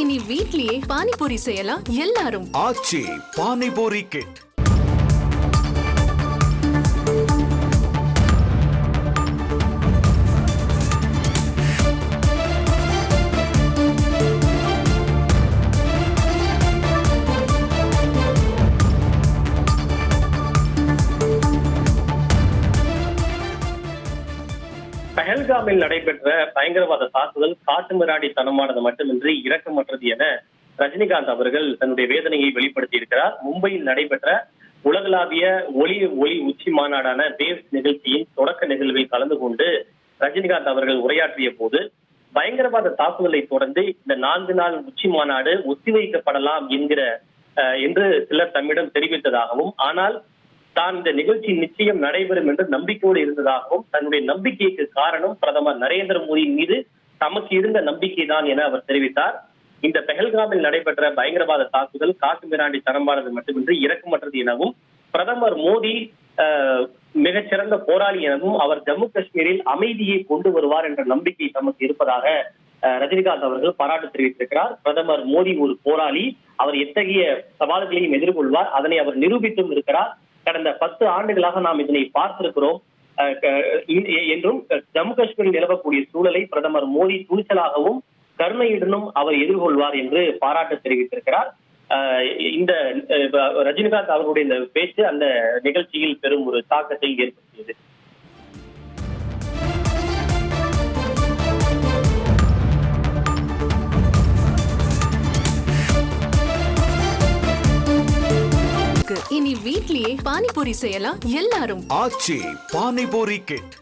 இனி வீட்லயே பானிபூரி செய்யலாம் எல்லாரும். ஆச்சி பானிபூரி கிட். பஹல்காமில் நடைபெற்ற பயங்கரவாத தாக்குதல் காட்டுமிராண்டித்தனமானது மட்டுமின்றி இரக்கமற்றது என ரஜினிகாந்த் அவர்கள் தன்னுடைய வேதனையை வெளிப்படுத்தி இருக்கிறார். மும்பையில் நடைபெற்ற உலகளாவிய ஒளி உச்சி மாநாடான வேவ்ஸ் நிகழ்ச்சியின் தொடக்க நிகழ்வில் கலந்து கொண்டு ரஜினிகாந்த் அவர்கள் உரையாற்றிய போது பயங்கரவாத தாக்குதலை தொடர்ந்து இந்த 4 நாள் உச்சி மாநாடு ஒத்திவைக்கப்படலாம் என்று சிலர் தம்மிடம் தெரிவித்ததாகவும், ஆனால் தான் இந்த நிகழ்ச்சி நிச்சயம் நடைபெறும் என்று நம்பிக்கையோடு இருந்ததாகவும், தன்னுடைய நம்பிக்கைக்கு காரணம் பிரதமர் நரேந்திர மோடியின் மீது தமக்கு இருந்த நம்பிக்கை தான் என அவர் தெரிவித்தார். இந்த பெஹல்காமில் நடைபெற்ற பயங்கரவாத தாக்குதல் காட்டுமிராண்டி தரமானது மட்டுமின்றி இரக்கமற்றது எனவும், பிரதமர் மோடி மிகச்சிறந்த போராளி எனவும், அவர் ஜம்மு காஷ்மீரில் அமைதியை கொண்டு வருவார் என்ற நம்பிக்கை தமக்கு இருப்பதாக ரஜினிகாந்த் அவர்கள் பாராட்டு தெரிவித்திருக்கிறார். பிரதமர் மோடி ஒரு போராளி, அவர் எத்தகைய சவால்களையும் எதிர்கொள்வார், அதனை அவர் நிரூபித்தும் இருக்கிறார். கடந்த 10 ஆண்டுகளாக நாம் இதனை பார்த்திருக்கிறோம் என்றும், ஜம்மு காஷ்மீரில் நிலவக்கூடிய சூழலை பிரதமர் மோடி துணிச்சலாகவும் கருணையுடனும் அவர் எதிர்கொள்வார் என்று பாராட்டு தெரிவித்திருக்கிறார். இந்த ரஜினிகாந்த் அவருடைய இந்த பேச்சு அந்த நிகழ்ச்சியில் பெரும் ஒரு தாக்கத்தை ஏற்படுத்தியது. இனி வீட்லயே பானிபூரி செய்யலாம் எல்லாரும். ஆச்சி பானிபூரி கிட்.